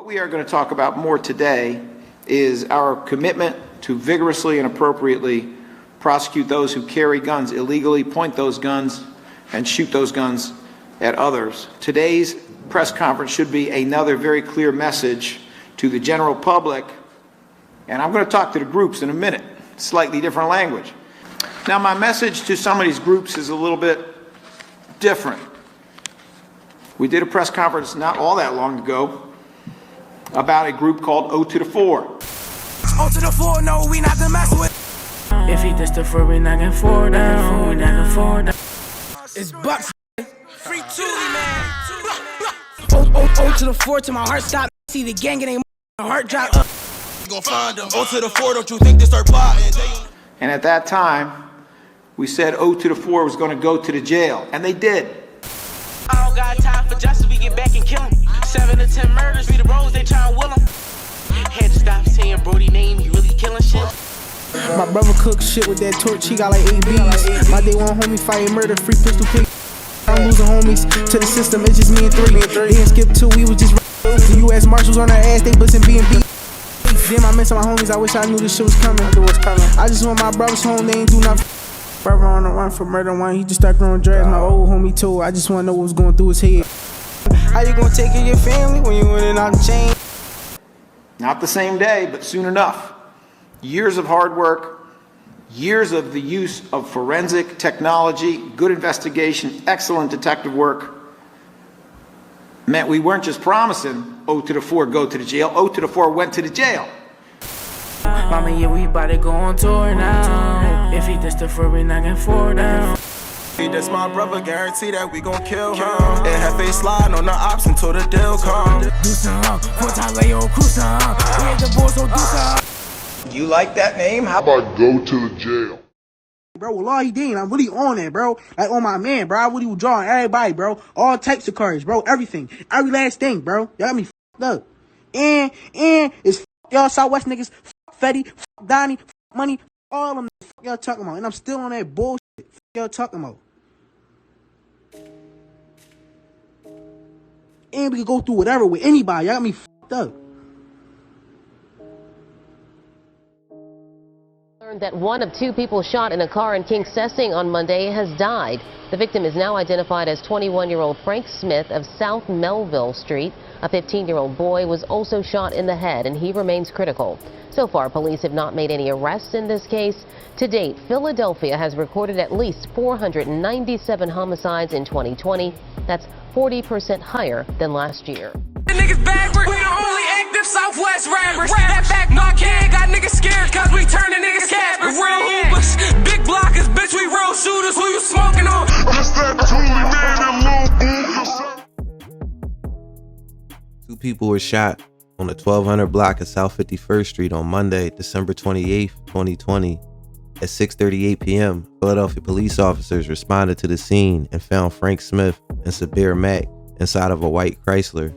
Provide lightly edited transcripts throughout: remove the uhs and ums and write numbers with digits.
What we are going to talk about more today is our commitment to vigorously and appropriately prosecute those who carry guns illegally, point those guns, and shoot those guns at others. Today's press conference should be another very clear message to the general public, and I'm going to talk to the groups in a minute, slightly different language. Now, my message to some of these groups is a little bit different. We did a press conference not all that long ago about a group called O to the 4. O to the 4, no, we not to mess with. If he this the 4, we not gonna 4 down, we not gonna 4 down. It's Bucks, free Toolie, man. O to the 4 till my heart stop. See the gang, it ain't my heart drop. You gon' find them. O to the 4, don't you think they start plotting? And at that time, we said O to the 4 was going to go to the jail, and they did. I don't got time for justice, we get back and kill him. 7 to 10 murders, be the roads, they try and will him. Had to stop saying Brody name, you really killing shit. My brother cook shit with that torch, he got like 8 B's. My day one homie fighting murder, free pistol pick. I'm losing homies to the system, it's just me and 3. They ain't skip 2, we was just the U.S. Marshals on our ass, they bustin' B&B. Damn, I miss my homies, I wish I knew this shit was coming. I just want my brothers home, they ain't do nothing. Brother on the run for murder one, he just started throwing drugs. My old homie too, I just wanna know what was going through his head. How you gonna take care of your family when you in and out the chain? Not the same day, but soon enough. Years of hard work, years of the use of forensic technology, good investigation, excellent detective work, meant we weren't just promising O to the 4 go to the jail, O to the 4 went to the jail. Mama, yeah, we bout to go on tour now. If he this the 4, we not gonna 4 down. That's my brother, guarantee that we gon' kill him. And have face sliding on the ops until the deal come. Do some, 4 times lay on cruise some. We ain't the boys, so do some. You like that name? How about go to the jail? Bro, Wallahi Dean, I'm really on it, bro. Like on my man, bro. I really was drawing everybody, bro. All types of courage, bro. Everything. Every last thing, bro. Y'all got me f***ed up. And it's f*** y'all Southwest niggas, f*** Fetty, f*** Donnie, f*** Money, all of them f*** y'all talking about. And I'm still on that bullshit. F*** y'all talking about. And we can go through whatever with anybody. Y'all got me f***ed up. That one of 2 people shot in a car in King Sessing on Monday has died. The victim is now identified as 21-year-old Frank Smith of South Melville Street. A 15-year-old boy was also shot in the head, and he remains critical. So far, police have not made any arrests in this case. To date, Philadelphia has recorded at least 497 homicides in 2020. That's 40% higher than last year. The niggas backward, we the only active Southwest rappers. That back knock head got niggas scared cause we turn the niggas cappers. Real hoopers, big blockers, bitch, we real shooters. Who you smoking on? That's that Toolie man and Lil Boo. 2 people were shot on the 1200 block of South 51st Street on Monday, December 28, 2020. At 6:38 p.m., Philadelphia police officers responded to the scene and found Frank Smith and Sabir Mack inside of a white Chrysler.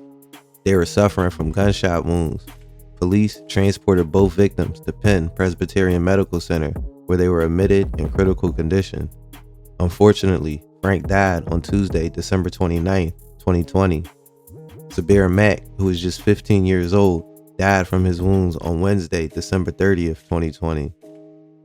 They were suffering from gunshot wounds. Police transported both victims to Penn Presbyterian Medical Center, where they were admitted in critical condition. Unfortunately, Frank died on Tuesday, December 29, 2020. Sabir Mack, who was just 15 years old, died from his wounds on Wednesday, December 30th, 2020.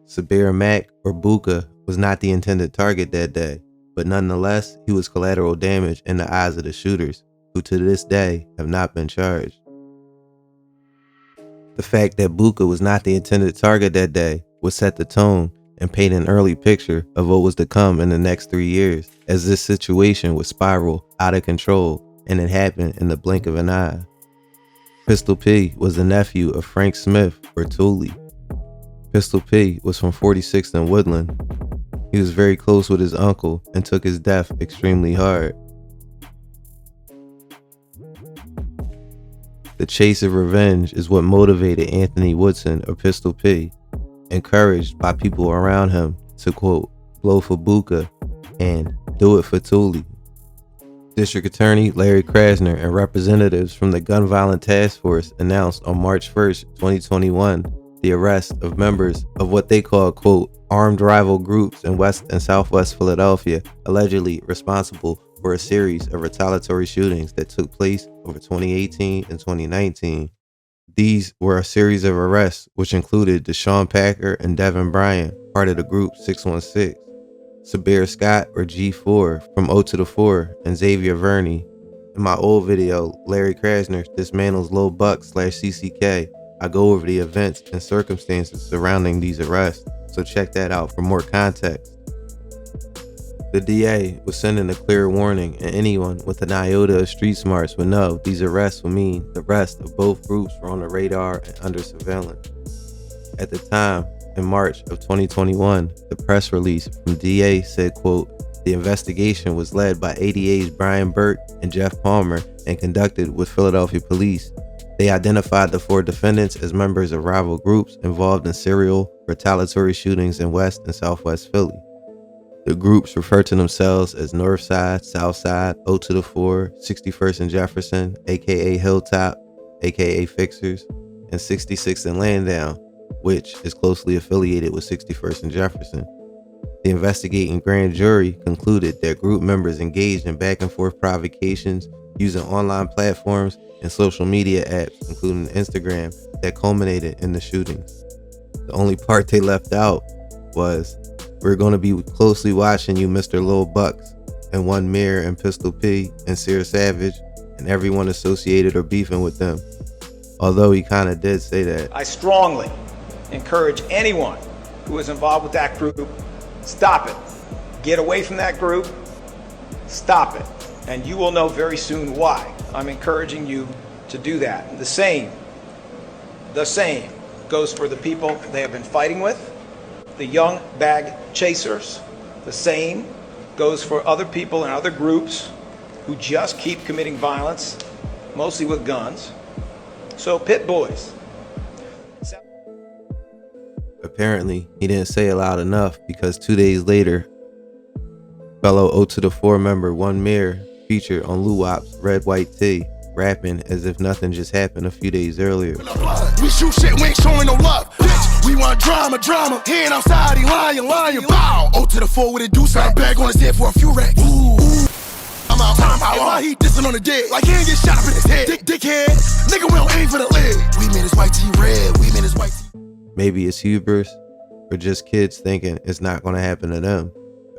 Sabir Mack, or Buka, was not the intended target that day, but nonetheless, he was collateral damage in the eyes of the shooters, who to this day have not been charged. The fact that Buka was not the intended target that day would set the tone and paint an early picture of what was to come in the next 3 years, as this situation would spiral out of control, and it happened in the blink of an eye. Pistol P was the nephew of Frank Smith, or Toolie. Pistol P was from 46th and Woodland. He was very close with his uncle and took his death extremely hard. The chase of revenge is what motivated Anthony Woodson, or Pistol P, encouraged by people around him to, quote, blow for Buka and do it for Toolie. District Attorney Larry Krasner and representatives from the Gun Violence Task Force announced on March 1st, 2021, the arrest of members of what they call, quote, armed rival groups in West and Southwest Philadelphia, allegedly responsible were a series of retaliatory shootings that took place over 2018 and 2019. These were a series of arrests which included Deshaun Packer and Devin Bryant, part of the group 616, Sabir Scott or G4 from O to the 4, and Xavier Verney. In my old video, Larry Krasner dismantles Lil Buck /CCK, I go over the events and circumstances surrounding these arrests, so check that out for more context. The DA was sending a clear warning, and anyone with an iota of street smarts would know these arrests would mean the rest of both groups were on the radar and under surveillance. At the time, in March of 2021, the press release from DA said, quote, the investigation was led by ADA's Brian Burke and Jeff Palmer and conducted with Philadelphia police. They identified the 4 defendants as members of rival groups involved in serial retaliatory shootings in West and Southwest Philly. The groups refer to themselves as Northside, Southside, O to the 4, 61st and Jefferson, aka Hilltop, aka Fixers, and 66th and Landown, which is closely affiliated with 61st and Jefferson. The investigating grand jury concluded that group members engaged in back and forth provocations using online platforms and social media apps, including Instagram, that culminated in the shootings. The only part they left out was, we're going to be closely watching you, Mr. Lil Bucks, and One Mirror and Pistol P and Sear Savage and everyone associated or beefing with them. Although he kind of did say that. I strongly encourage anyone who is involved with that group, stop it. Get away from that group, stop it. And you will know very soon why I'm encouraging you to do that. The same goes for the people they have been fighting with, the young bag chasers. The same goes for other people and other groups who just keep committing violence, mostly with guns. So pit boys. Apparently, he didn't say it loud enough because 2 days later, fellow O to the 4 member One Mirror featured on Luwop's Red White Tee, rapping as if nothing just happened a few days earlier. We shoot shit, we ain't showing no love. Bitch, we want drama. Hand outside, he lying. Bow. O to the 4 with a deuce, I bag on his head for a few racks. Ooh. I'm out. Why he dissing on the dead? Like he ain't get shot up in his head. Dickhead. Nigga, we don't aim for the leg. We made his white tee red. Maybe it's hubris or just kids thinking it's not going to happen to them.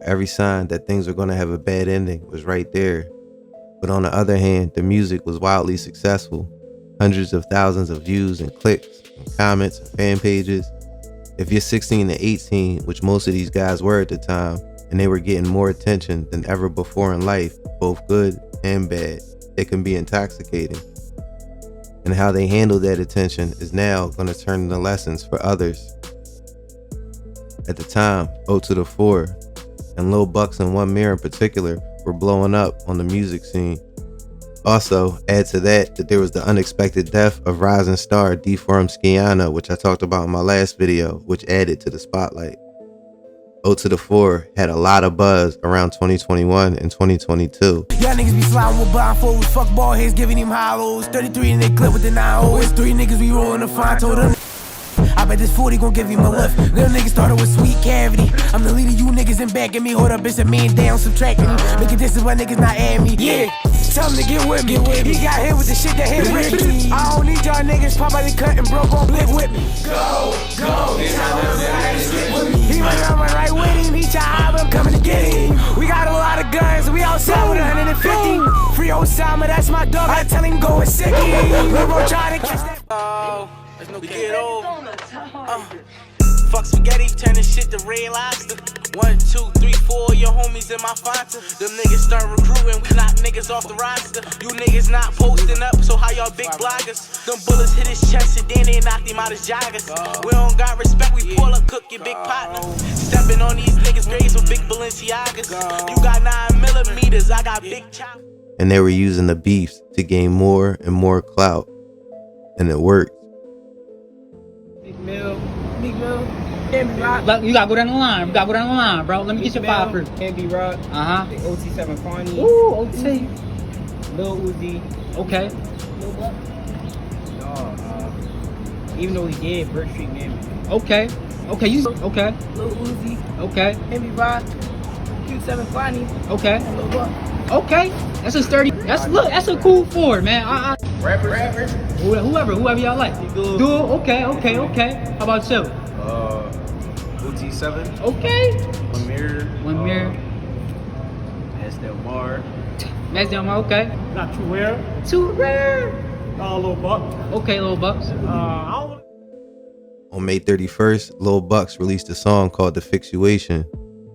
Every sign that things were going to have a bad ending was right there. But on the other hand, the music was wildly successful. Hundreds of thousands of views and clicks and comments and fan pages. If you're 16 to 18, which most of these guys were at the time, and they were getting more attention than ever before in life, both good and bad, it can be intoxicating. And how they handle that attention is now going to turn into lessons for others. At the time, O to the 4, and Lil Bucks and One Mirror in particular, were blowing up on the music scene. Also, add to that there was the unexpected death of rising star Deform Skiana, which I talked about in my last video, which added to the spotlight. O to the 4 had a lot of buzz around 2021 and 2022. Y'all niggas be sliding with blindfolds, fuck ball heads giving him hollows. 33 in they clip with the 9-0. It's 3 niggas we rolling the fine, told them. I bet this 40 gon' give him a lift. Little niggas started with sweet cavity. I'm the leader, you niggas in back of me. Hold up, it's a man down, subtracting me. Look at this is why niggas not adding me. Yeah, tell him to get with me. He got hit with the shit that hit Ricky. I don't need y'all niggas pop out the cut and broke on blick with me. Go, he run around my right with him. He try, I'm coming to get him. We got a lot of guns, we outside with 150. Free Osama, that's my dog. I tell him go with Sicky. Lil' bro try to catch that. There's no get over. Fuck spaghetti, turning shit to red lobster. 1, 2, 3, 4, your homies in my Fanta. Them niggas start recruiting, we knock niggas off the roster. You niggas not posting up, so how y'all big bloggers? Them bullets hit his chest and then they knocked him out his joggers. We don't got respect, we pull up, cook your big partner. Stepping on these niggas' graves with big Balenciagas. You got 9mm, I got big chop. And they were using the beefs to gain more and more clout. And it worked. Big Mill. You gotta go down the line. Bro. Let me get your 5 first. Candy Rock. The OT7 Farney. Ooh, OT. Lil Uzi. Okay. Lil Buck. Even though he did, Bird Street man. Okay. You. Okay. Lil Uzi. Okay. Candy Rock. Q7 Farney. Okay. Lil Buck. Okay, that's a sturdy. That's a cool Ford, man. Rapper. Whoever y'all like. Dual. Okay. How about you? OT7. Okay. One mirror. Max Del Mar. Okay. Not too rare. Too rare. Little buck. Okay, little bucks. On May 31st, Lil Bucks released a song called The Fixation.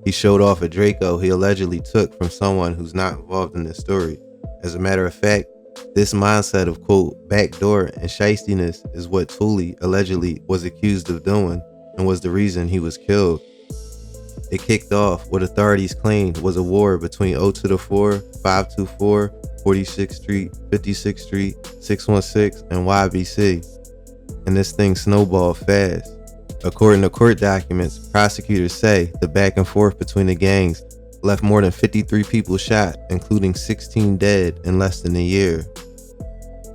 He showed off a Draco he allegedly took from someone who's not involved in this story. As a matter of fact, this mindset of, quote, backdoor and shystiness is what Thule allegedly was accused of doing and was the reason he was killed. It kicked off what authorities claimed was a war between 0 to the 4, 524, 46th Street, 56th Street, 616, and YBC. And this thing snowballed fast. According to court documents, prosecutors say the back and forth between the gangs left more than 53 people shot, including 16 dead in less than a year.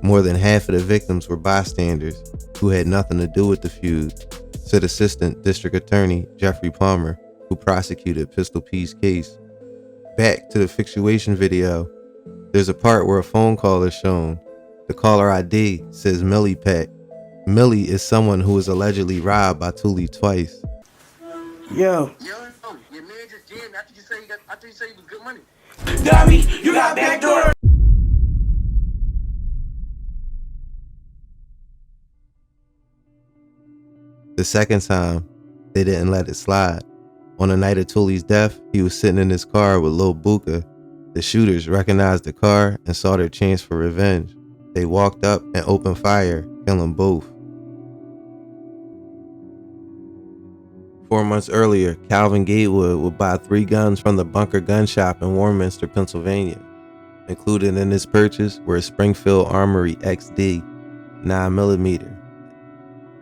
More than half of the victims were bystanders who had nothing to do with the feud, said Assistant District Attorney Jeffrey Palmer, who prosecuted Pistol P's case. Back to the fixation video, there's a part where a phone call is shown. The caller ID says Millie Pack. Millie is someone who was allegedly robbed by Thule twice. Yo. Your man just jammed after you say you was good money. Dummy, you got backdoor. The second time, they didn't let it slide. On the night of Thule's death, he was sitting in his car with Lil Buka. The shooters recognized the car and saw their chance for revenge. They walked up and opened fire, killing both. 4 months earlier, Calvin Gatewood would buy 3 guns from the Bunker Gun Shop in Warminster, Pennsylvania. Included in this purchase were a Springfield Armory XD 9mm,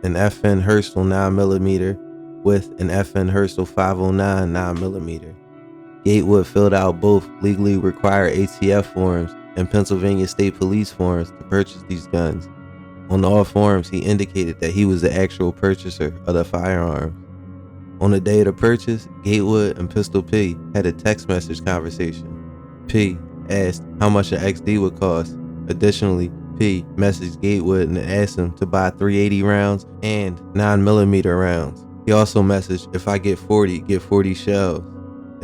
an FN Herstal 9mm with an FN Herstal 509 9mm. Gatewood filled out both legally required ATF forms and Pennsylvania State Police forms to purchase these guns. On all forms, he indicated that he was the actual purchaser of the firearms. On the day of the purchase, Gatewood and Pistol P had a text message conversation. P asked how much the XD would cost. Additionally, P messaged Gatewood and asked him to buy 380 rounds and 9mm rounds. He also messaged, if I get 40, get 40 shells.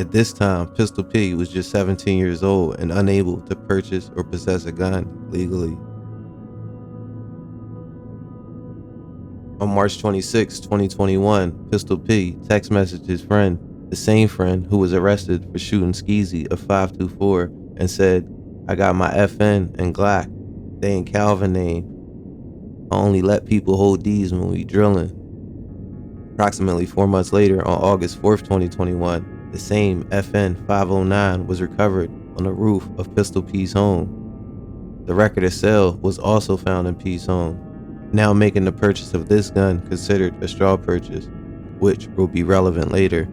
At this time, Pistol P was just 17 years old and unable to purchase or possess a gun legally. On March 26, 2021, Pistol P text messaged his friend, the same friend who was arrested for shooting Skeezy of 524, and said, I got my FN and Glock. They in Calvin name. I only let people hold these when we drilling. Approximately 4 months later, on August 4th, 2021, the same FN 509 was recovered on the roof of Pistol P's home. The record of sale was also found in P's home, now making the purchase of this gun considered a straw purchase, which will be relevant later.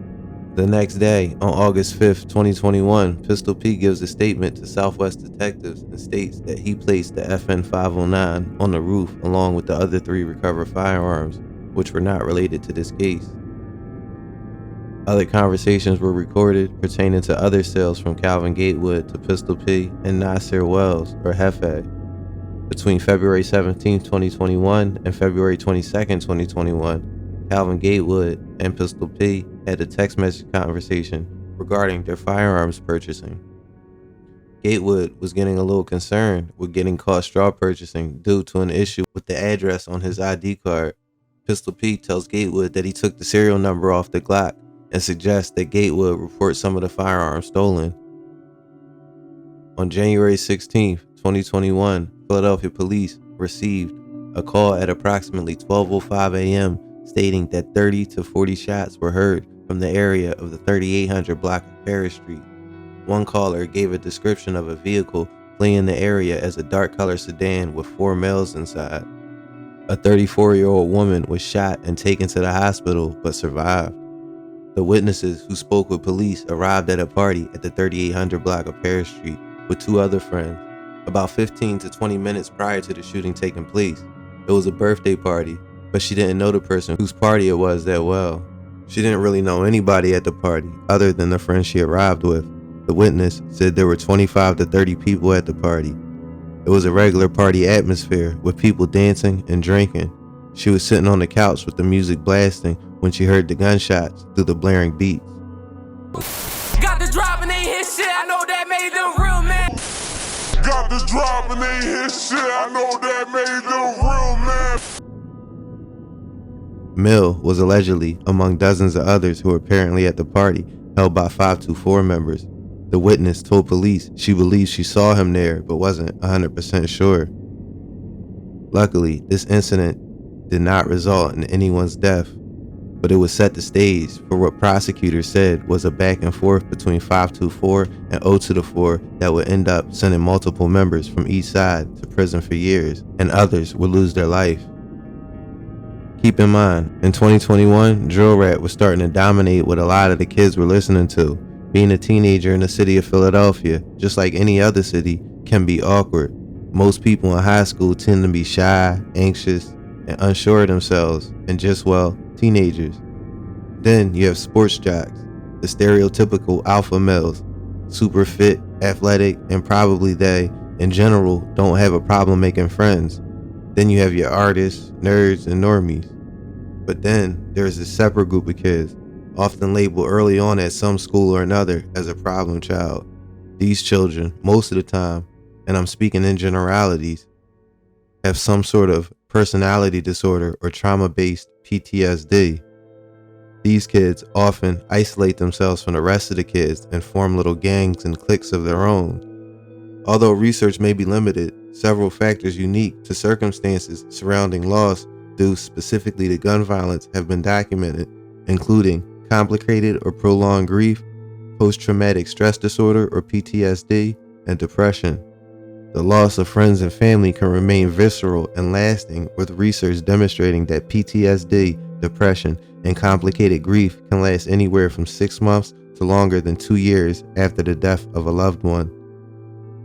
The next day, on August 5th, 2021, Pistol P gives a statement to Southwest detectives and states that he placed the FN 509 on the roof along with the other 3 recovered firearms, which were not related to this case. Other conversations were recorded pertaining to other sales from Calvin Gatewood to Pistol P and Nasir Wells, or Hefe. Between February 17, 2021 and February 22, 2021, Calvin Gatewood and Pistol P had a text message conversation regarding their firearms purchasing. Gatewood was getting a little concerned with getting caught straw purchasing due to an issue with the address on his ID card. Pistol P tells Gatewood that he took the serial number off the Glock and suggests that Gatewood report some of the firearms stolen. On January 16, 2021, Philadelphia police received a call at approximately 12:05 a.m. stating that 30 to 40 shots were heard from the area of the 3800 block of Paris Street. One caller gave a description of a vehicle fleeing the area as a dark-colored sedan with 4 males inside. A 34-year-old woman was shot and taken to the hospital but survived. The witnesses who spoke with police arrived at a party at the 3800 block of Paris Street with 2 other friends, about 15 to 20 minutes prior to the shooting taking place. It was a birthday party, but she didn't know the person whose party it was that well. She didn't really know anybody at the party other than the friends she arrived with. the witness said there were 25 to 30 people at the party. It was a regular party atmosphere with people dancing and drinking. She was sitting on the couch with the music blasting when she heard the gunshots through the blaring beats. Got the drop and they hit shit, I know that made them real man. Got this drop and they hit shit, I know that made them real man. Mill was allegedly among dozens of others who were apparently at the party held by 524 members. The witness told police she believes she saw him there but wasn't 100% sure. Luckily, this incident did not result in anyone's death, but it would set the stage for what prosecutors said was a back and forth between 524 and 024 that would end up sending multiple members from each side to prison for years, and others would lose their life. Keep in mind, in 2021, drill rap was starting to dominate what a lot of the kids were listening to. Being a teenager in the city of Philadelphia, just like any other city, can be awkward. Most people in high school tend to be shy, anxious, and unsure of themselves, and just, well, teenagers. Then you have sports jocks, the stereotypical alpha males, super fit, athletic, and probably they, in general, don't have a problem making friends. Then you have your artists, nerds, and normies. But then there's a separate group of kids, often labeled early on at some school or another as a problem child. These children, most of the time, and I'm speaking in generalities, have some sort of personality disorder or trauma-based PTSD. These kids often isolate themselves from the rest of the kids and form little gangs and cliques of their own. Although research may be limited, several factors unique to circumstances surrounding loss due specifically to gun violence have been documented, including complicated or prolonged grief, post-traumatic stress disorder or PTSD, and depression. The loss of friends and family can remain visceral and lasting, with research demonstrating that PTSD, depression, and complicated grief can last anywhere from 6 months to longer than 2 years after the death of a loved one.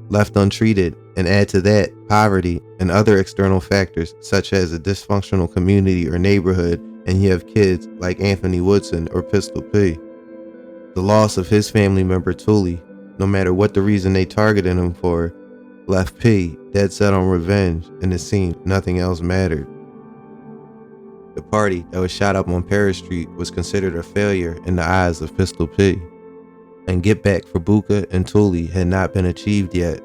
Left untreated, and add to that poverty and other external factors such as a dysfunctional community or neighborhood, and you have kids like Anthony Woodson or Pistol P. The loss of his family member Tully, no matter what the reason they targeted him for, left P dead set on revenge, and it seemed nothing else mattered. The party that was shot up on Paris Street was considered a failure in the eyes of Pistol P, and get back for Buka and Tully had not been achieved yet.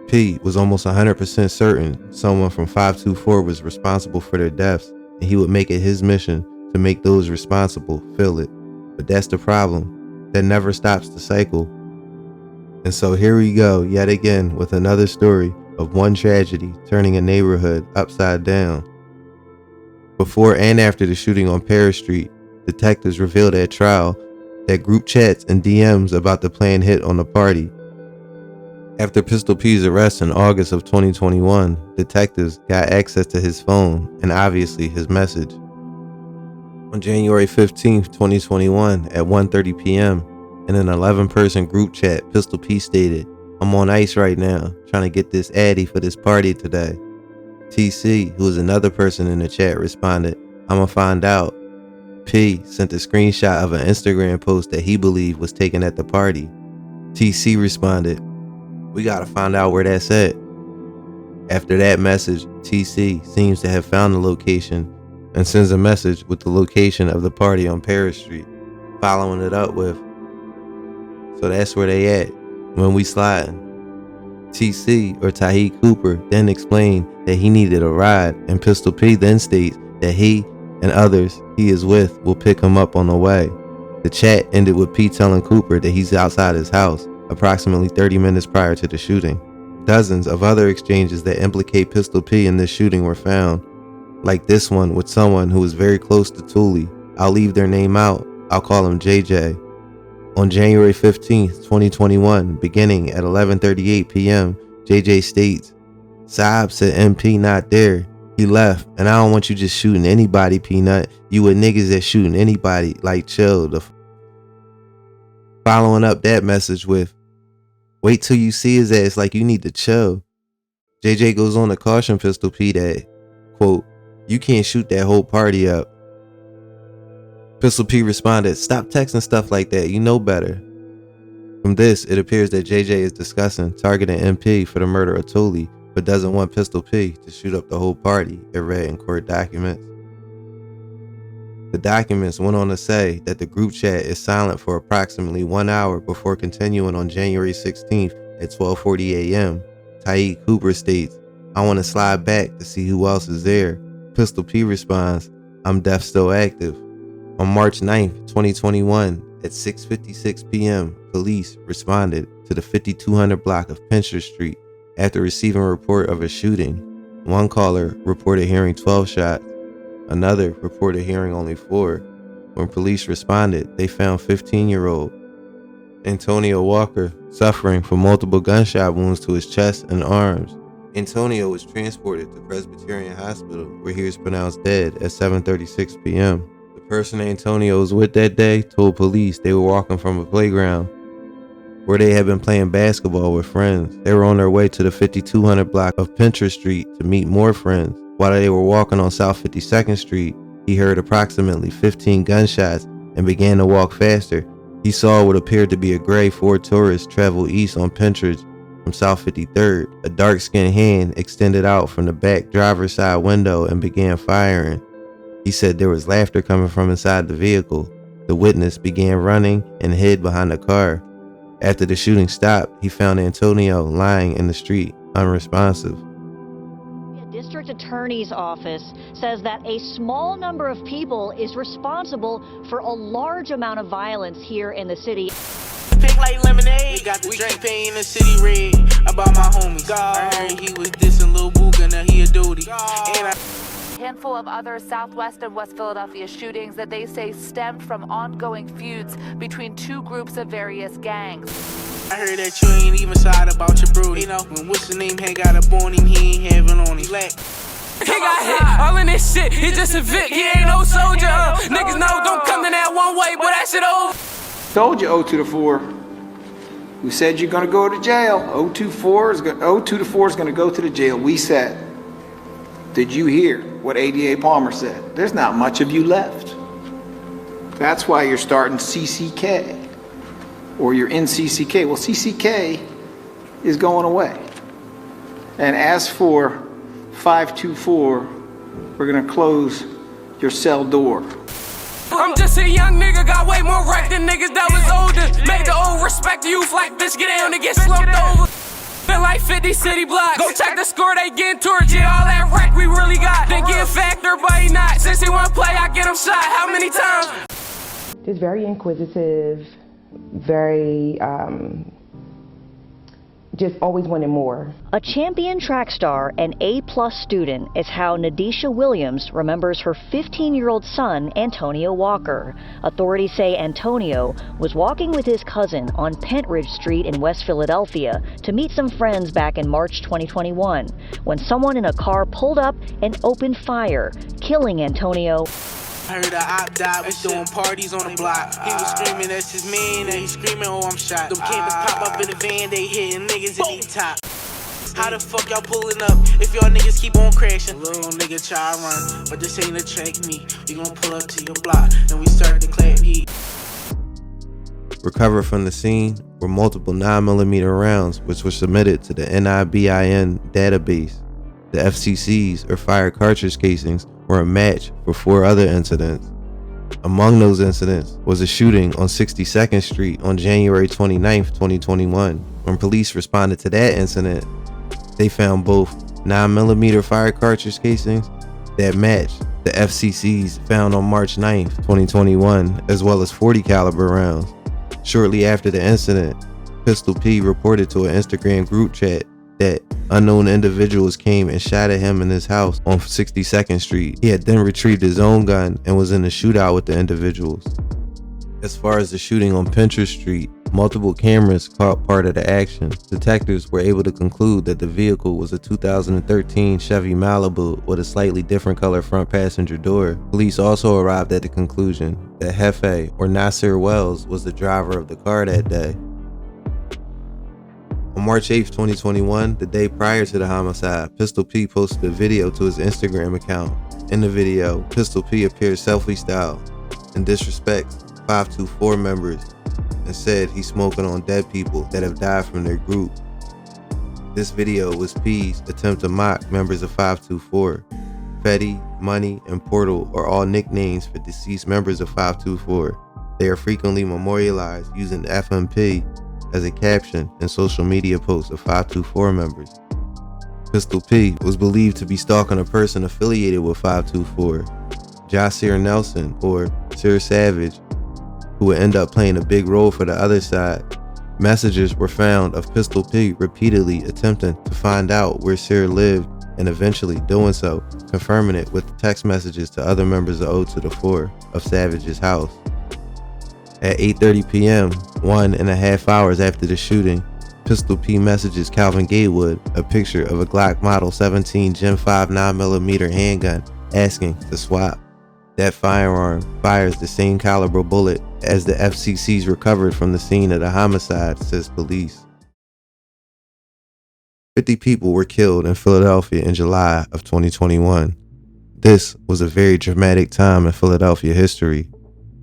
P was almost 100% certain someone from 524 was responsible for their deaths, and he would make it his mission to make those responsible feel it. But that's the problem. That never stops the cycle. And so here we go yet again with another story of one tragedy turning a neighborhood upside down. Before and after the shooting on Paris Street, detectives revealed at trial that group chats and DMs about the planned hit on the party. After Pistol P's arrest in August of 2021, detectives got access to his phone and obviously his message. On January 15, 2021 at 1:30 p.m., in an 11-person group chat, Pistol P stated, "I'm on ice right now, trying to get this addy for this party today." TC, who was another person in the chat, responded, "I'ma find out." P sent a screenshot of an Instagram post that he believed was taken at the party. TC responded, "We gotta find out where that's at." After that message, TC seems to have found the location and sends a message with the location of the party on Paris Street, following it up with, "So that's where they at, when we sliding." TC, or Tahi Cooper, then explained that he needed a ride, and Pistol P then states that he and others he is with will pick him up on the way. The chat ended with P telling Cooper that he's outside his house, approximately 30 minutes prior to the shooting. Dozens of other exchanges that implicate Pistol P in this shooting were found, like this one with someone who was very close to Tully. I'll leave their name out. I'll call him JJ. On January 15th, 2021, beginning at 11:38 p.m., JJ states, "Saab said MP not there. He left, and I don't want you just shooting anybody, Peanut. You with niggas that shooting anybody, like chill." Following up that message with, "Wait till you see his ass, like you need to chill." JJ goes on to caution Pistol P that, quote, "You can't shoot that whole party up." Pistol P responded, "Stop texting stuff like that, you know better." From this, it appears that JJ is discussing targeting MP for the murder of Tully, but doesn't want Pistol P to shoot up the whole party, it read in court documents. The documents went on to say that the group chat is silent for approximately 1 hour before continuing on January 16th at 12:40 a.m. Tyee Cooper states, "I want to slide back to see who else is there." Pistol P responds, "I'm deaf still active." On March 9th, 2021, at 6:56 p.m., police responded to the 5200 block of Pincher Street after receiving a report of a shooting. One caller reported hearing 12 shots. Another reported hearing only 4. When police responded, they found 15-year-old Antonio Walker suffering from multiple gunshot wounds to his chest and arms. Antonio was transported to Presbyterian Hospital, where he was pronounced dead at 7:36 p.m. The person Antonio was with that day told police they were walking from a playground where they had been playing basketball with friends. They were on their way to the 5200 block of Pincher Street to meet more friends. While they were walking on South 52nd Street, he heard approximately 15 gunshots and began to walk faster. He saw what appeared to be a gray Ford Taurus travel east on Pincher from South 53rd. A dark-skinned hand extended out from the back driver's side window and began firing. He said there was laughter coming from inside the vehicle. The witness began running and hid behind the car. After the shooting stopped, he found Antonio lying in the street, unresponsive. The district attorney's office says that a small number of people is responsible for a large amount of violence here in the city. Pink like lemonade, got the drink paint in the city red. About my homies, I heard he was dissing Lil Booga, now he a duty. And a handful of other Southwest and West Philadelphia shootings that they say stemmed from ongoing feuds between two groups of various gangs. I heard that you ain't even side about your broody. You know, when what's the name had got up on him, he ain't having on his leg. He got hit, all in this shit, he just a Vic, he ain't no soldier. Niggas know don't come in that one way, but that shit over. Told you 0 to the 4. Who said you're going to go to jail? 0 to 4 is going to go to the jail. We said. Did you hear what ADA Palmer said? There's not much of you left. That's why you're starting CCK. Or you're in CCK. Well, CCK is going away. And as for 524, we're going to close your cell door. I'm just a young nigga, got way more right than niggas that was older. Made the old respect youth like bitch get down and get slumped over. Been like 50 city blocks. Go check the score, they getting towards you. All that wreck we really got. Then get factor, but he not. Since he wanna play, I get him shot. How many times? Just very inquisitive, very just always wanted more. A champion track star and A+ student is how Nadisha Williams remembers her 15-year-old son, Antonio Walker. Authorities say Antonio was walking with his cousin on Pentridge Street in West Philadelphia to meet some friends back in March 2021, when someone in a car pulled up and opened fire, killing Antonio. I heard a op died, was doing parties on the block. He was screaming, that's his man, and he screaming, oh, I'm shot. Them campers pop up in the van, they hitting niggas in the top. How the fuck y'all pulling up if y'all niggas keep on crashing? Little nigga try to run, but this ain't a track me. We gon' pull up to your block, and we start to clap heat. Recovered from the scene were multiple 9mm rounds, which were submitted to the NIBIN database. The FCCs, or fire cartridge casings, were a match for 4 other incidents. Among those incidents was a shooting on 62nd Street on January 29th, 2021. When police responded to that incident, they found both 9mm fire cartridge casings that matched the FCCs found on March 9th, 2021, as well as .40 caliber rounds. Shortly after the incident, Pistol P reported to an Instagram group chat that unknown individuals came and shot at him in his house on 62nd Street. He had then retrieved his own gun and was in a shootout with the individuals. As far as the shooting on Pincher Street, multiple cameras caught part of the action. Detectives were able to conclude that the vehicle was a 2013 Chevy Malibu with a slightly different color front passenger door. Police also arrived at the conclusion that Hefe, or Nasir Wells, was the driver of the car that day. On March 8, 2021, the day prior to the homicide, Pistol P posted a video to his Instagram account. In the video, Pistol P appears selfie-style and disrespects 524 members and said he's smoking on dead people that have died from their group. This video was P's attempt to mock members of 524. Fetty, Money, and Portal are all nicknames for deceased members of 524. They are frequently memorialized using FMP as a caption in social media posts of 524 members. Pistol P was believed to be stalking a person affiliated with 524, Jasir Nelson or Sir Savage, who would end up playing a big role for the other side. Messages were found of Pistol P repeatedly attempting to find out where Sir lived and eventually doing so, confirming it with text messages to other members of 0 to the 4 of Savage's house. At 8:30 p.m., 1.5 hours after the shooting, Pistol P messages Calvin Gatewood a picture of a Glock Model 17 Gen 5 9mm handgun, asking to swap. That firearm fires the same caliber bullet as the FCCs recovered from the scene of the homicide, says police. 50 people were killed in Philadelphia in July of 2021. This was a very dramatic time in Philadelphia history.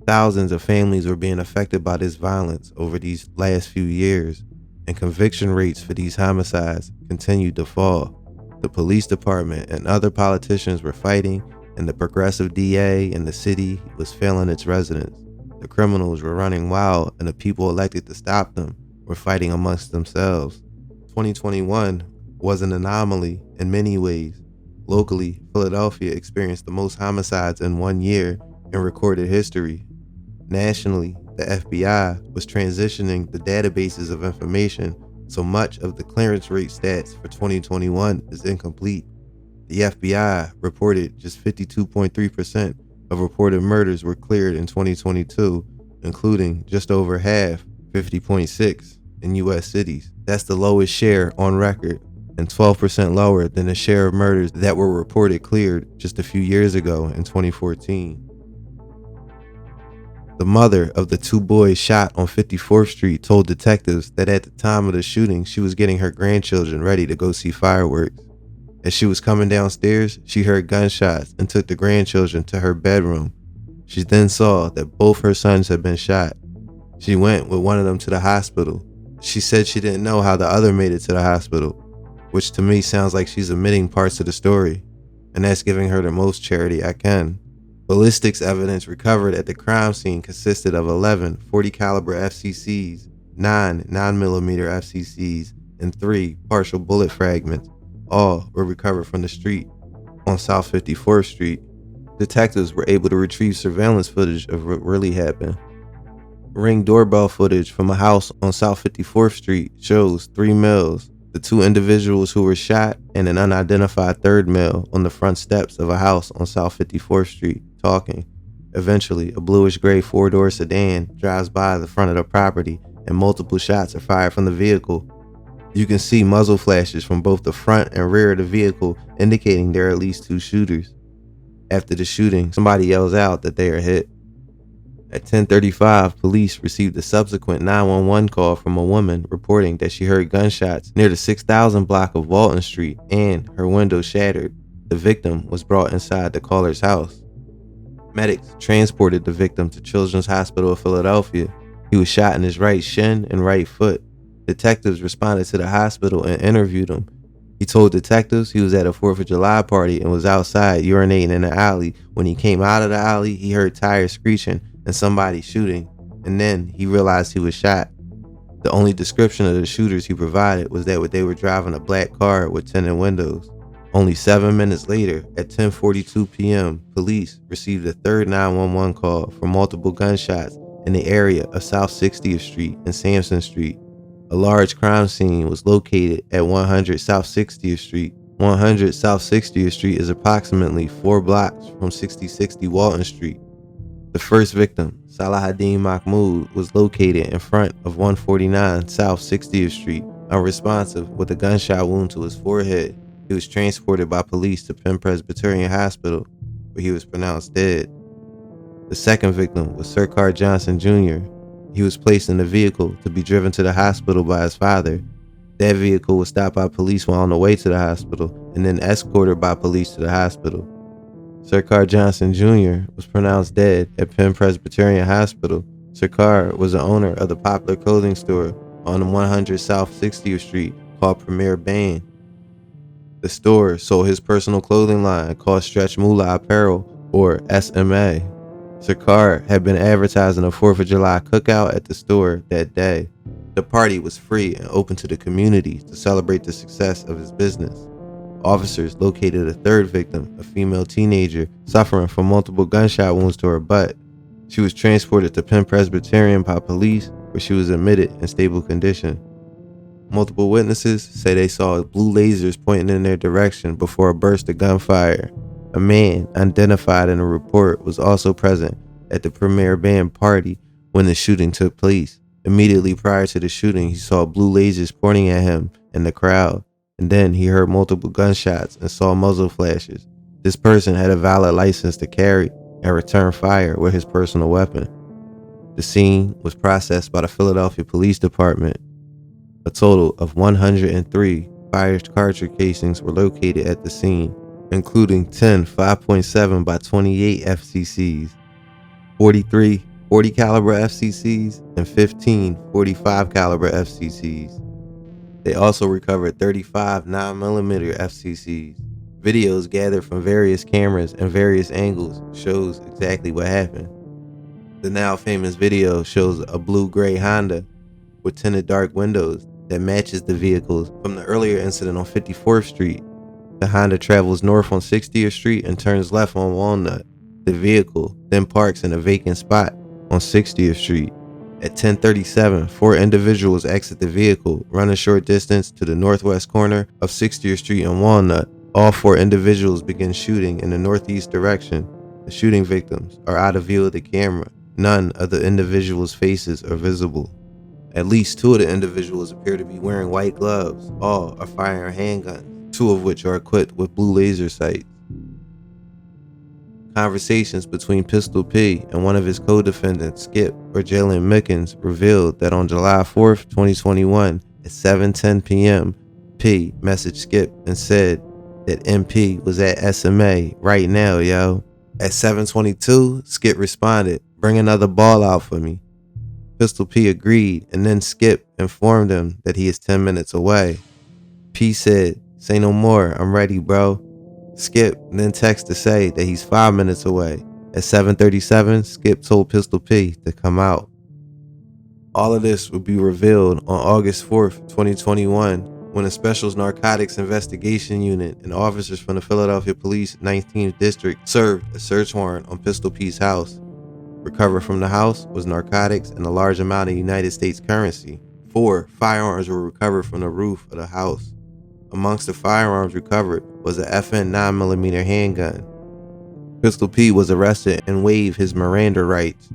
Thousands of families were being affected by this violence over these last few years, and conviction rates for these homicides continued to fall. The police department and other politicians were fighting, and the progressive DA in the city was failing its residents. The criminals were running wild, and the people elected to stop them were fighting amongst themselves. 2021 was an anomaly in many ways. Locally, Philadelphia experienced the most homicides in 1 year in recorded history. Nationally, the FBI was transitioning the databases of information, so much of the clearance rate stats for 2021 is incomplete. The FBI reported just 52.3% of reported murders were cleared in 2022, including just over half, 50.6%, in U.S. cities. That's the lowest share on record, and 12% lower than the share of murders that were reported cleared just a few years ago in 2014. The mother of the 2 boys shot on 54th Street told detectives that at the time of the shooting, she was getting her grandchildren ready to go see fireworks. As she was coming downstairs, she heard gunshots and took the grandchildren to her bedroom. She then saw that both her sons had been shot. She went with one of them to the hospital. She said she didn't know how the other made it to the hospital, which to me sounds like she's omitting parts of the story, and that's giving her the most charity I can. Ballistics evidence recovered at the crime scene consisted of 11 40 caliber FCCs, 9 9mm FCCs, and 3 partial bullet fragments. All were recovered from the street on South 54th Street. Detectives were able to retrieve surveillance footage of what really happened. Ring doorbell footage from a house on South 54th Street shows 3 males, the 2 individuals who were shot, and an unidentified third male on the front steps of a house on South 54th Street, talking. Eventually, a bluish-gray 4-door sedan drives by the front of the property, and multiple shots are fired from the vehicle. You can see muzzle flashes from both the front and rear of the vehicle, indicating there are at least 2 shooters. After the shooting, somebody yells out that they are hit. At 10:35, police received a subsequent 911 call from a woman reporting that she heard gunshots near the 6000 block of Walton Street and her window shattered. The victim was brought inside the caller's house. Medics transported the victim to Children's Hospital of Philadelphia. He was shot in his right shin and right foot. Detectives responded to the hospital and interviewed him. He told detectives he was at a 4th of July party and was outside urinating in the alley. When he came out of the alley, he heard tires screeching and somebody shooting, and then he realized he was shot. The only description of the shooters he provided was that they were driving a black car with tinted windows. Only 7 minutes later, at 10:42 p.m., police received a third 911 call for multiple gunshots in the area of South 60th Street and Sampson Street. A large crime scene was located at 100 South 60th Street. 100 South 60th Street is approximately 4 blocks from 6060 Walton Street. The first victim, Salahuddin Mahmoud, was located in front of 149 South 60th Street, unresponsive with a gunshot wound to his forehead. He was transported by police to Penn Presbyterian Hospital, where he was pronounced dead. The second victim was Sirkar Johnson Jr. He was placed in a vehicle to be driven to the hospital by his father. That vehicle was stopped by police while on the way to the hospital and then escorted by police to the hospital. Sirkar Johnson Jr. was pronounced dead at Penn Presbyterian Hospital. Shakar was the owner of the popular clothing store on 100 South 60th Street called Premier Band. The store sold his personal clothing line called Stretch Moolah Apparel, or SMA. Shakar had been advertising a 4th of July cookout at the store that day. The party was free and open to the community to celebrate the success of his business. Officers located a third victim, a female teenager suffering from multiple gunshot wounds to her butt. She was transported to Penn Presbyterian by police, where she was admitted in stable condition. Multiple witnesses say they saw blue lasers pointing in their direction before a burst of gunfire. A man identified in a report was also present at the Premier Band party when the shooting took place. Immediately prior to the shooting, he saw blue lasers pointing at him and the crowd, and then he heard multiple gunshots and saw muzzle flashes. This person had a valid license to carry and return fire with his personal weapon. The scene was processed by the Philadelphia Police Department. A total of 103 fire cartridge casings were located at the scene, including 10 5.7 by 28 FCCs, 43 40 caliber FCCs, and 15 45 caliber FCCs. They also recovered 35 9mm FCCs. Videos gathered from various cameras and various angles shows exactly what happened. The now famous video shows a blue-gray Honda with tinted dark windows that matches the vehicles from the earlier incident on 54th Street. The Honda travels north on 60th Street and turns left on Walnut. The vehicle then parks in a vacant spot on 60th Street. At 10:37, 4 individuals exit the vehicle, run a short distance to the northwest corner of 60th Street and Walnut. All 4 individuals begin shooting in the northeast direction. The shooting victims are out of view of the camera. None of the individuals' faces are visible. At least 2 of the individuals appear to be wearing white gloves. All are firing handguns, 2 of which are equipped with blue laser sights. Conversations between Pistol P and one of his co-defendants, Skip or Jalen Mickens, revealed that on July 4th, 2021, at 7:10 p.m., P messaged Skip and said that MP was at SMA right now, yo. At 7:22, Skip responded, "Bring another ball out for me." Pistol P agreed, and then Skip informed him that he is 10 minutes away. P said, "Say no more, I'm ready, bro." Skip then texted to say that he's 5 minutes away. At 7:37, Skip told Pistol P to come out. All of this would be revealed on August 4th, 2021, when a Special Narcotics Investigation Unit and officers from the Philadelphia Police 19th District served a search warrant on Pistol P's house. Recovered from the house was narcotics and a large amount of United States currency. 4 firearms were recovered from the roof of the house. Amongst the firearms recovered was a FN 9mm handgun. Pistol P was arrested and waived his Miranda rights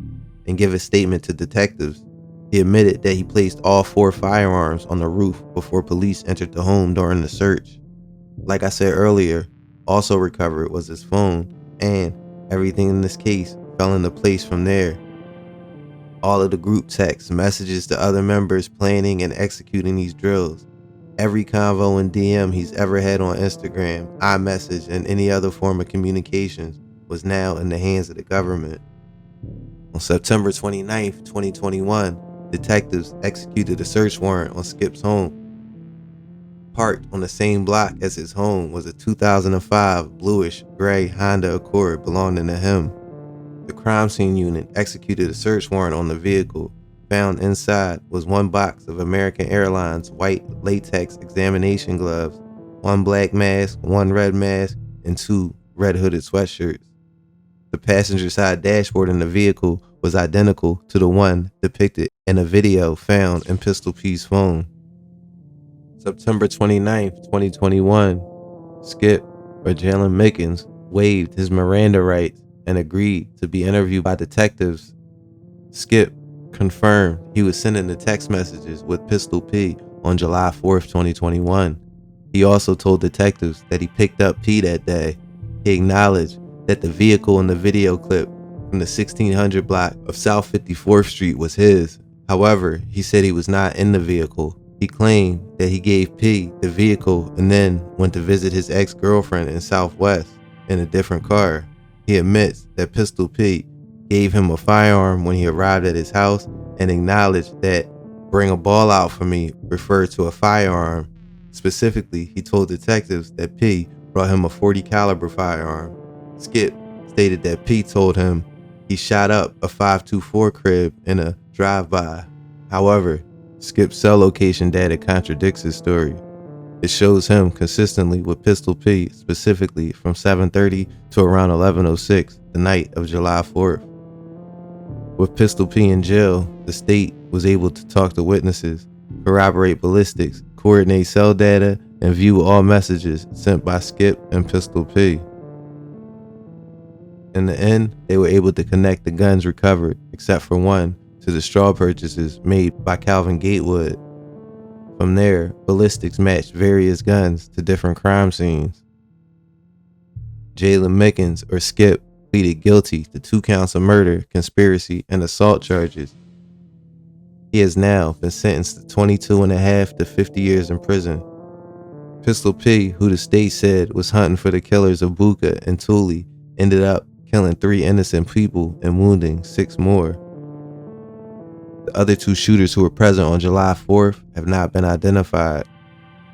and gave a statement to detectives. He admitted that he placed all 4 firearms on the roof before police entered the home during the search. Like I said earlier, also recovered was his phone, and everything in this case fell into place from there. All of the group texts, messages to other members planning and executing these drills, every convo and DM he's ever had on Instagram, iMessage, and any other form of communications was now in the hands of the government. On September 29th, 2021, detectives executed a search warrant on Skip's home. Parked on the same block as his home was a 2005 bluish-gray Honda Accord belonging to him. The crime scene unit executed a search warrant on the vehicle. Found inside was 1 box of American Airlines white latex examination gloves, 1 black mask, 1 red mask, and 2 red hooded sweatshirts. The passenger side dashboard in the vehicle was identical to the one depicted in a video found in Pistol P's phone. September 29th, 2021, Skip, or Jalen Mickens, waived his Miranda rights and agreed to be interviewed by detectives. Skip confirmed he was sending the text messages with Pistol P on July 4th, 2021. He also told detectives that he picked up P that day. He acknowledged that the vehicle in the video clip from the 1600 block of South 54th Street was his. However, he said he was not in the vehicle. He claimed that he gave P the vehicle and then went to visit his ex-girlfriend in Southwest in a different car. He admits that Pistol P gave him a firearm when he arrived at his house, and acknowledged that "bring a ball out for me" referred to a firearm. Specifically, he told detectives that P brought him a .40 caliber firearm. Skip stated that P told him he shot up a .524 crib in a drive-by. However, Skip's cell location data contradicts his story. It shows him consistently with Pistol P, specifically from 7:30 to around 11:06 the night of July 4th. With Pistol P in jail, the state was able to talk to witnesses, corroborate ballistics, coordinate cell data, and view all messages sent by Skip and Pistol P. In the end, they were able to connect the guns recovered, except for one, to the straw purchases made by Calvin Gatewood. From there, ballistics matched various guns to different crime scenes. Jalen Mickens, or Skip, pleaded guilty to 2 counts of murder, conspiracy, and assault charges. He has now been sentenced to 22.5 to 50 years in prison. Pistol P, who the state said was hunting for the killers of Buka and Thule, ended up killing 3 innocent people and wounding 6 more. The other 2 shooters who were present on July 4th have not been identified.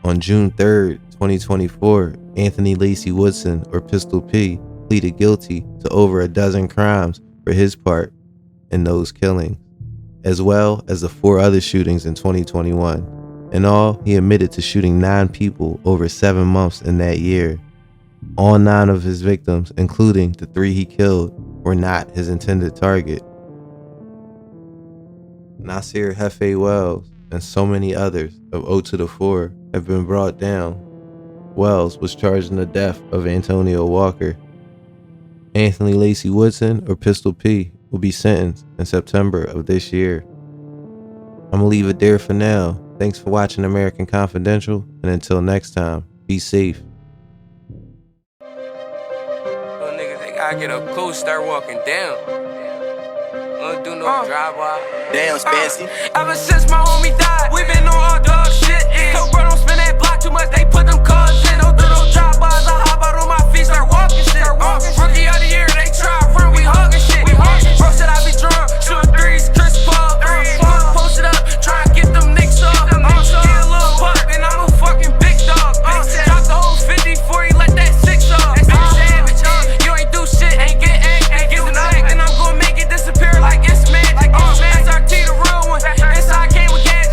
On June 3rd, 2024, Anthony Lacey Woodson, or Pistol P, pleaded guilty to over a dozen crimes for his part in those killings, as well as the 4 other shootings in 2021. In all, he admitted to shooting 9 people over 7 months in that year. All 9 of his victims, including the 3 he killed, were not his intended target. Nasir Hefe Wells and so many others of 0 to the 4 have been brought down. Wells was charged in the death of Antonio Walker. Anthony Lacey Woodson, or Pistol P, will be sentenced in September of this year. I'm gonna leave it there for now. Thanks for watching American Confidential, and until next time, be safe. Little niggas, they gotta get up close, start walking down. Don't do no drive-by. Damn, Spancy. Ever since my homie died, we been on all dog shit. So bro, don't spin that block too much, they put them cars in. Don't do no drive-bys, I hop out on my feet, start walking shit. Rookie of the year, they try run, we hugging shit. Bro said I be drunk, shooting threes, Chris Paul. Post it up, try and get them nicks off. Get a little pup, and I'm a fucking big dog. Drop the whole 50 before he let that 6 off. Savage, you ain't do shit, ain't get the check, and I'm gonna make it disappear like it's magic. SRT the real one, inside came with gas.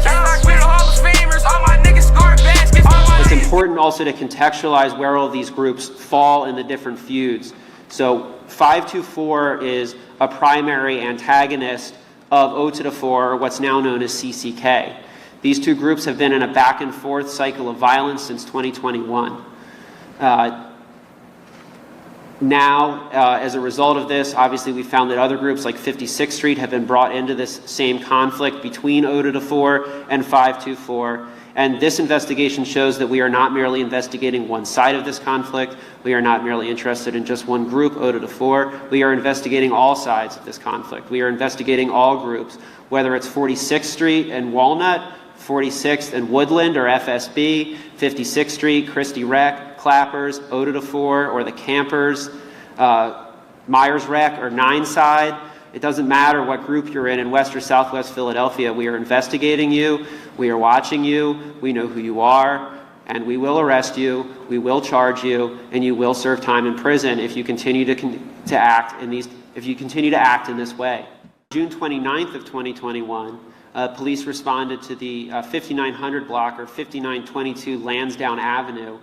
We the Hall of Famers, all my niggas scored baskets. It's important also to contextualize where all these groups fall in the different feuds. So 524 is a primary antagonist of 0 to the 4, or what's now known as CCK. These 2 groups have been in a back and forth cycle of violence since 2021. Now, as a result of this, obviously we found that other groups like 56th Street have been brought into this same conflict between 0 to the 4 and 524. And this investigation shows that we are not merely investigating one side of this conflict. We are not merely interested in just one group, 0 to the 4. We are investigating all sides of this conflict. We are investigating all groups, whether it's 46th Street and Walnut, 46th and Woodland or FSB, 56th Street, Christie Rec, Clappers, 0 to the 4, or the Campers, Myers Rec or 9 Side. It doesn't matter what group you're in West or Southwest Philadelphia. We are investigating you. We are watching you. We know who you are, and we will arrest you. We will charge you, and you will serve time in prison if you continue to act in this way. June 29th of 2021, police responded to the 5900 block or 5922 Lansdowne Avenue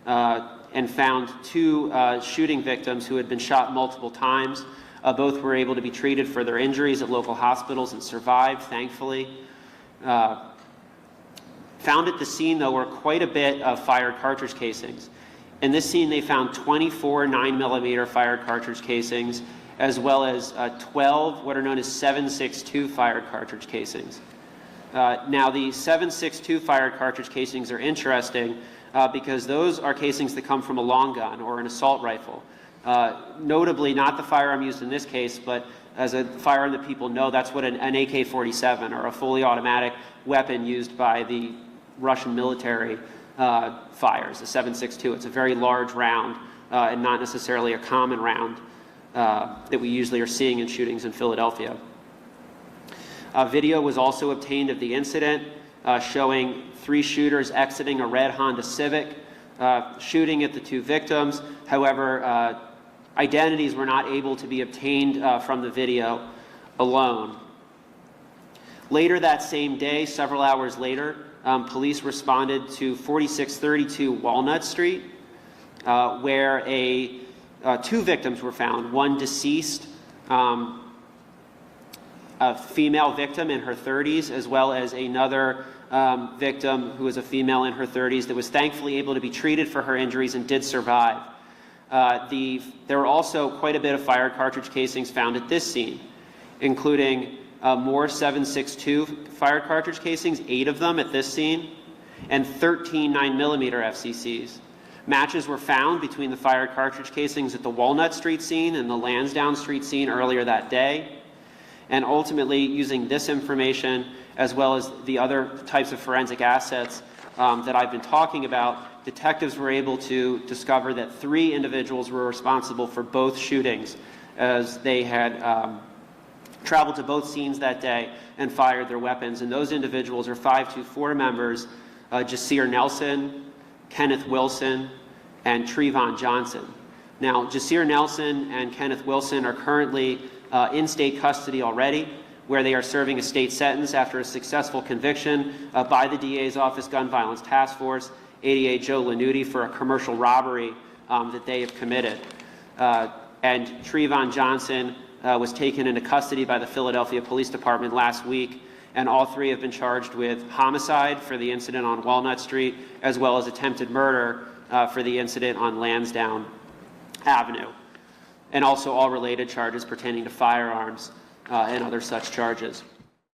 and found 2 shooting victims who had been shot multiple times. Both were able to be treated for their injuries at local hospitals and survived, thankfully. Found at the scene, though, were quite a bit of fired cartridge casings. In this scene, they found 24 9mm fired cartridge casings, as well as 12 what are known as 7.62 fired cartridge casings. Now, the 7.62 fired cartridge casings are interesting because those are casings that come from a long gun or an assault rifle. Notably, not the firearm used in this case, but as a firearm that people know, that's what an AK-47 or a fully automatic weapon used by the Russian military fires, the 7.62. It's a very large round and not necessarily a common round. that we usually are seeing in shootings in Philadelphia. Video was also obtained of the incident showing 3 shooters exiting a red Honda Civic, shooting at the 2 victims. However, identities were not able to be obtained from the video alone. Later that same day, several hours later, police responded to 4632 Walnut Street, where 2 victims were found, one deceased, a female victim in her 30s, as well as another victim who was a female in her 30s that was thankfully able to be treated for her injuries and did survive. There were also quite a bit of fire cartridge casings found at this scene, including more 7.62 fire cartridge casings, 8 of them at this scene, and 13 9mm FCCs. Matches were found between the fire cartridge casings at the Walnut Street scene and the Lansdowne Street scene earlier that day. And ultimately, using this information, as well as the other types of forensic assets that I've been talking about, detectives were able to discover that 3 individuals were responsible for both shootings, as they had traveled to both scenes that day and fired their weapons. And those individuals are 524 members, Jasir Nelson, Kenneth Wilson, and Trevon Johnson. Now, Jasir Nelson and Kenneth Wilson are currently in state custody already, where they are serving a state sentence after a successful conviction by the DA's Office Gun Violence Task Force, ADA Joe Lanuti, for a commercial robbery that they have committed. And Trevon Johnson was taken into custody by the Philadelphia Police Department last week, and all 3 have been charged with homicide for the incident on Walnut Street, as well as attempted murder for the incident on Lansdowne Avenue, and also all related charges pertaining to firearms and other such charges.